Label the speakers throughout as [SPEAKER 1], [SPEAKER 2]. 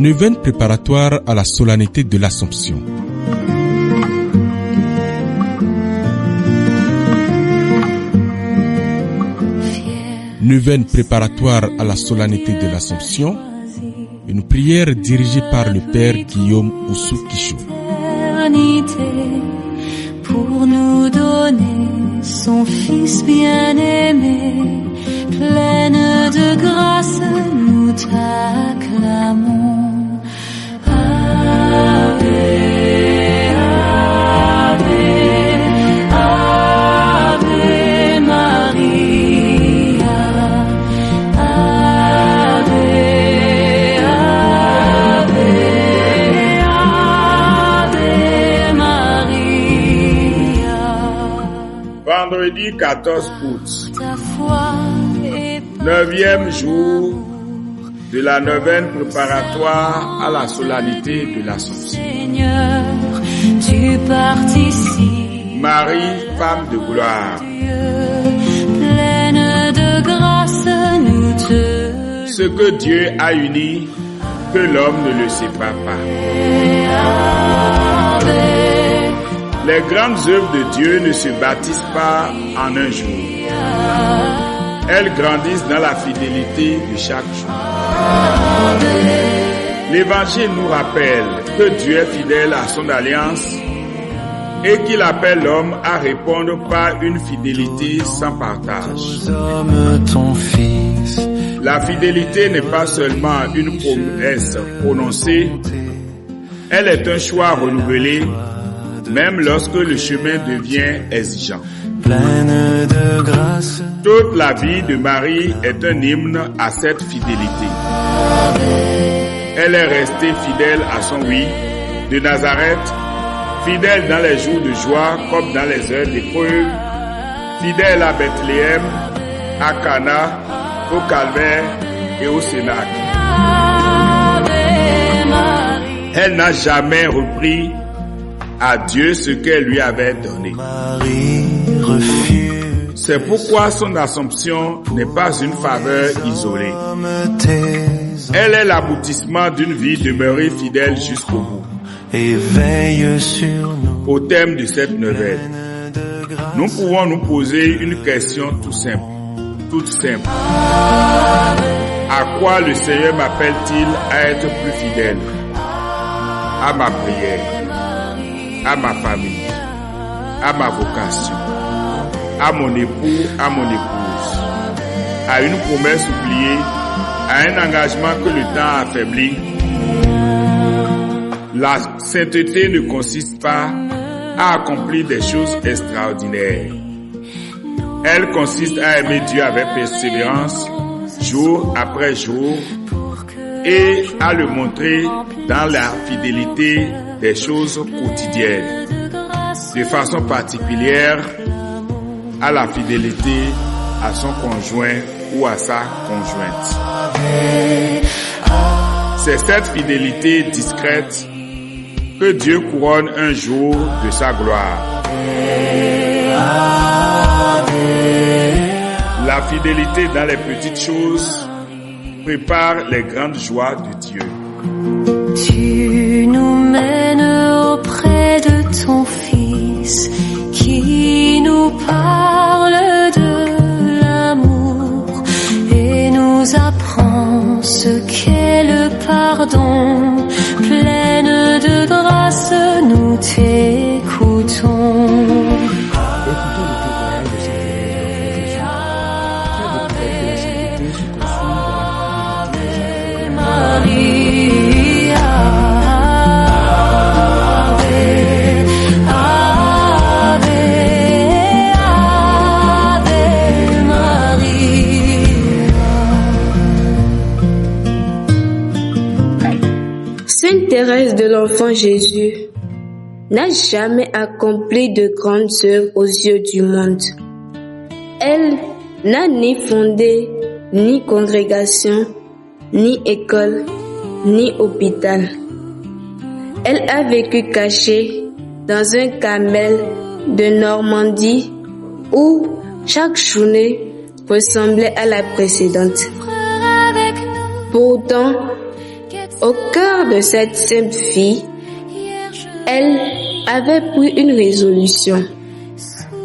[SPEAKER 1] Neuvaine préparatoire à la solennité de l'Assomption. Neuvaine préparatoire à la solennité de l'Assomption, une prière dirigée par le Père Guillaume Oussou-Kicho.
[SPEAKER 2] Pour nous donner son Fils bien-aimé, pleine de grâce, nous t'acclamons. Ave, Ave, Ave Maria, Ave, Ave, Ave Maria.
[SPEAKER 3] Vendredi 14 août, 9e jour de la neuvaine préparatoire à la solennité de l'Assomption.
[SPEAKER 2] Seigneur, tu participes.
[SPEAKER 3] Marie, femme de gloire.
[SPEAKER 2] Pleine de grâce, nous te.
[SPEAKER 3] Ce que Dieu a uni, que l'homme ne le sépare pas. Les grandes œuvres de Dieu ne se bâtissent pas en un jour. Elles grandissent dans la fidélité de chaque jour. L'Évangile nous rappelle que Dieu est fidèle à son alliance et qu'il appelle l'homme à répondre par une fidélité sans partage. La fidélité n'est pas seulement une promesse prononcée, elle est un choix renouvelé, même lorsque le chemin devient exigeant. Pleine de grâce. Toute la vie de Marie est un hymne à cette fidélité. Elle est restée fidèle à son oui de Nazareth, fidèle dans les jours de joie comme dans les heures d'épreuve, fidèle à Bethléem, à Cana, au Calvaire et au Cénacle. Elle n'a jamais repris à Dieu ce qu'elle lui avait donné. C'est pourquoi son Assomption n'est pas une faveur isolée. Elle est l'aboutissement d'une vie demeurée fidèle jusqu'au bout. Au thème de cette neuvaine, nous pouvons nous poser une question toute simple. À quoi le Seigneur m'appelle-t-il à être plus fidèle? À ma prière, à ma famille, à ma vocation, à mon époux, à mon épouse, à une promesse oubliée, à un engagement que le temps affaiblit. La sainteté ne consiste pas à accomplir des choses extraordinaires. Elle consiste à aimer Dieu avec persévérance, jour après jour, et à le montrer dans la fidélité des choses quotidiennes, de façon particulière à la fidélité à son conjoint ou à sa conjointe. C'est cette fidélité discrète que Dieu couronne un jour de sa gloire. La fidélité dans les petites choses prépare les grandes joies de Dieu.
[SPEAKER 2] Tu nous mènes auprès de ton Fils qui nous parle de l'amour et nous apprend ce qu'est le pardon. Pleine de grâce, nous t'écoutons.
[SPEAKER 4] Sainte Thérèse de l'Enfant Jésus n'a jamais accompli de grandes œuvres aux yeux du monde. Elle n'a ni fondé, ni congrégation, ni école, ni hôpital. Elle a vécu cachée dans un Carmel de Normandie où chaque journée ressemblait à la précédente. Pourtant, Au cœur de cette simple fille, elle avait pris une résolution: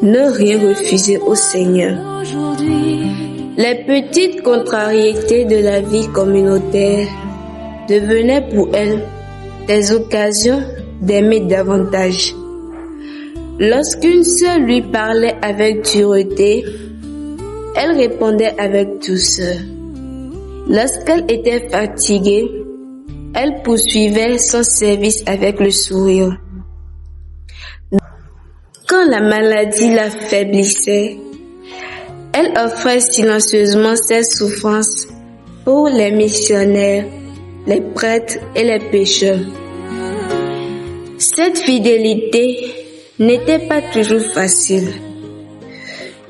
[SPEAKER 4] ne rien refuser au Seigneur. Les petites contrariétés de la vie communautaire devenaient pour elle des occasions d'aimer davantage. Lorsqu'une sœur lui parlait avec dureté, elle répondait avec douceur. Lorsqu'elle était fatiguée, elle poursuivait son service avec le sourire. Quand la maladie l'affaiblissait, elle offrait silencieusement ses souffrances pour les missionnaires, les prêtres et les pécheurs. Cette fidélité n'était pas toujours facile.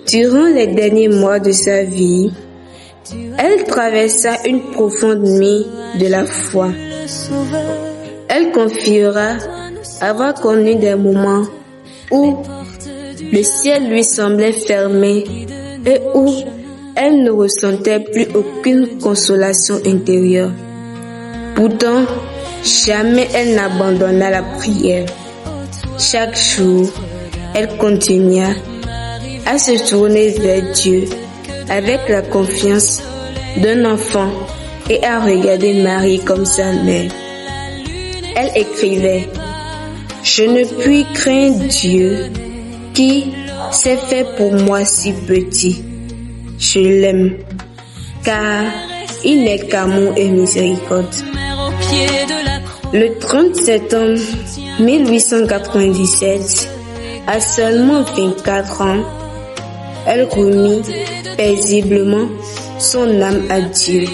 [SPEAKER 4] Durant les derniers mois de sa vie, elle traversa une profonde nuit de la foi. Elle confiera avoir connu des moments où le ciel lui semblait fermé et où elle ne ressentait plus aucune consolation intérieure. Pourtant, jamais elle n'abandonna la prière. Chaque jour, elle continua à se tourner vers Dieu avec la confiance d'un enfant et à regarder Marie comme sa mère. Elle écrivait: « Je ne puis craindre Dieu qui s'est fait pour moi si petit. Je l'aime, car il n'est qu'amour et miséricorde. » Le 30 septembre 1897, à seulement 24 ans, elle remit paisiblement son âme à Dieu.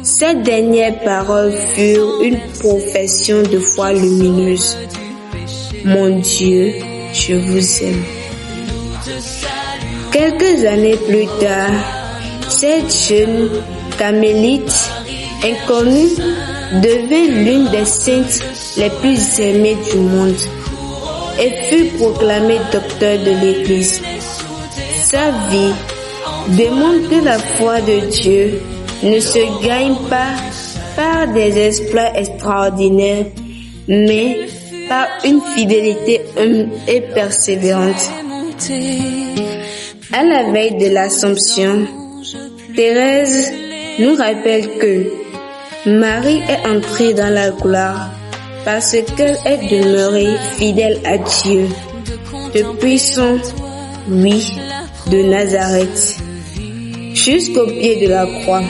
[SPEAKER 4] Ces dernières paroles furent une profession de foi lumineuse. Mon Dieu, je vous aime. Quelques années plus tard, cette jeune carmélite inconnue devint l'une des saintes les plus aimées du monde et fut proclamée docteur de l'Église. Sa vie démontre que la foi de Dieu ne se gagne pas par des exploits extraordinaires, mais par une fidélité humble et persévérante. À la veille de l'Assomption, Thérèse nous rappelle que Marie est entrée dans la gloire parce qu'elle est demeurée fidèle à Dieu depuis son oui de Nazareth jusqu'au pied de la croix.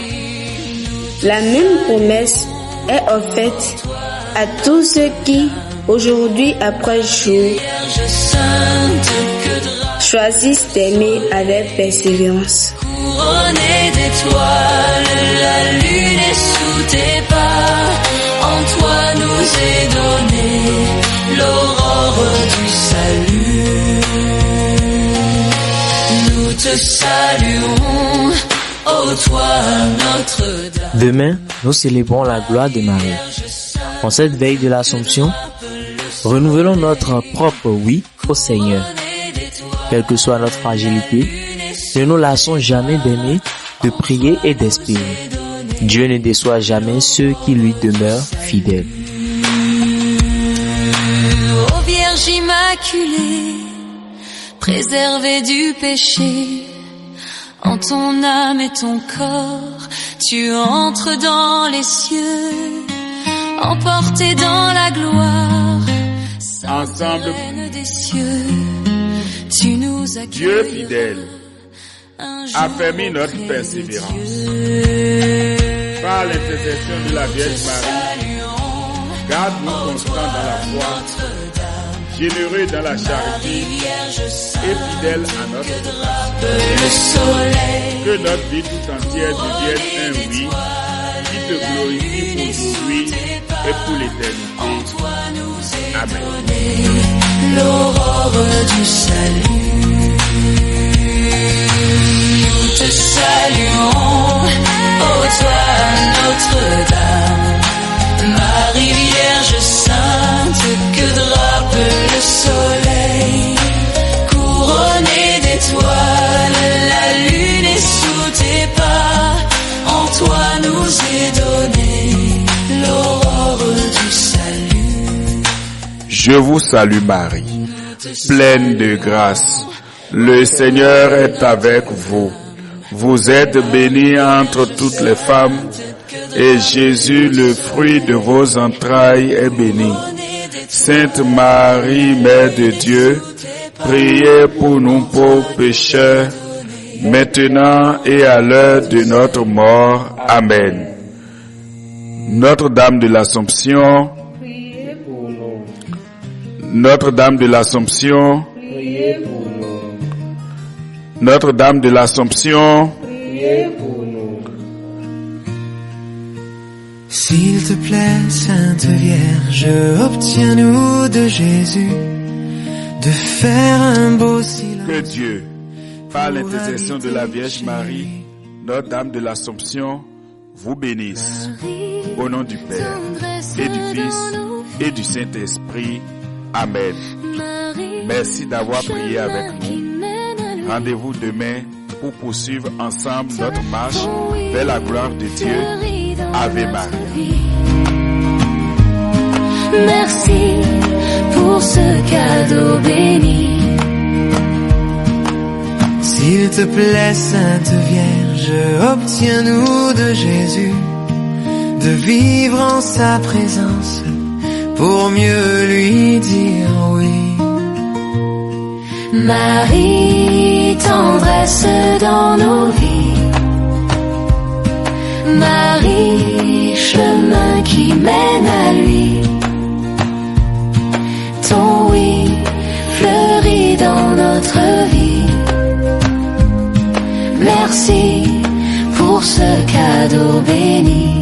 [SPEAKER 4] La même promesse est offerte à tous ceux qui, aujourd'hui après jour, choisissent d'aimer avec persévérance.
[SPEAKER 2] Couronnée d'étoiles, la lune est sous tes pas. En toi nous est donnée l'aurore du salut. Nous te saluons, ô toi Notre-Dame.
[SPEAKER 5] Demain, nous célébrons la gloire de Marie. En cette veille de l'Assomption, renouvelons notre propre oui au Seigneur. Quelle que soit notre fragilité, ne nous lassons jamais d'aimer, de prier et d'espérer. Dieu ne déçoit jamais ceux qui lui demeurent fidèles.
[SPEAKER 2] Ô Vierge Immaculée, préservée du péché, en ton âme et ton corps, tu entres dans les cieux, emportée dans la gloire,
[SPEAKER 3] ensemble,
[SPEAKER 2] des cieux. Tu nous
[SPEAKER 3] Dieu fidèle, affermis notre persévérance. Par l'intercession de la Vierge Marie, garde-nous constants dans la foi, généreux dans la charité et fidèles à notre vocation. Que notre vie tout entière devienne un oui qui te glorifie aujourd'hui et pour l'éternité. Amen.
[SPEAKER 2] L'aurore du salut. Nous te saluons, ô toi Notre-Dame, Marie Vierge Sainte, que drape le soleil, couronnée d'étoiles, la lune est sous tes pas, en toi nous est donnée l'aurore
[SPEAKER 3] Je vous salue Marie, pleine de grâce. Le Seigneur est avec vous. Vous êtes bénie entre toutes les femmes, et Jésus, le fruit de vos entrailles, est béni. Sainte Marie, Mère de Dieu, priez pour nous pauvres pécheurs, maintenant et à l'heure de notre mort. Amen. Notre-Dame de l'Assomption, Notre-Dame de l'Assomption, Notre-Dame de l'Assomption,
[SPEAKER 6] S'il te plaît, Sainte Vierge, obtiens-nous de Jésus de faire un beau silence.
[SPEAKER 3] que Dieu, par l'intercession de la Vierge Marie, Notre-Dame de l'Assomption, vous bénisse. Au nom du Père, et du Fils, et du Saint-Esprit. Amen. Merci d'avoir prié avec nous. Rendez-vous demain pour poursuivre ensemble notre marche vers la gloire de Dieu. Ave Maria.
[SPEAKER 2] Merci pour ce cadeau béni.
[SPEAKER 6] S'il te plaît, Sainte Vierge, obtiens-nous de Jésus de vivre en sa présence pour mieux lui dire oui.
[SPEAKER 2] Marie, tendresse dans nos vies. Marie, chemin qui mène à lui. Ton oui fleurit dans notre vie. Merci pour ce cadeau béni.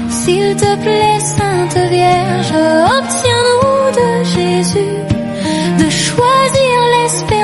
[SPEAKER 2] S'il te plaît, Sainte Vierge, obtiens-nous de Jésus de choisir l'espérance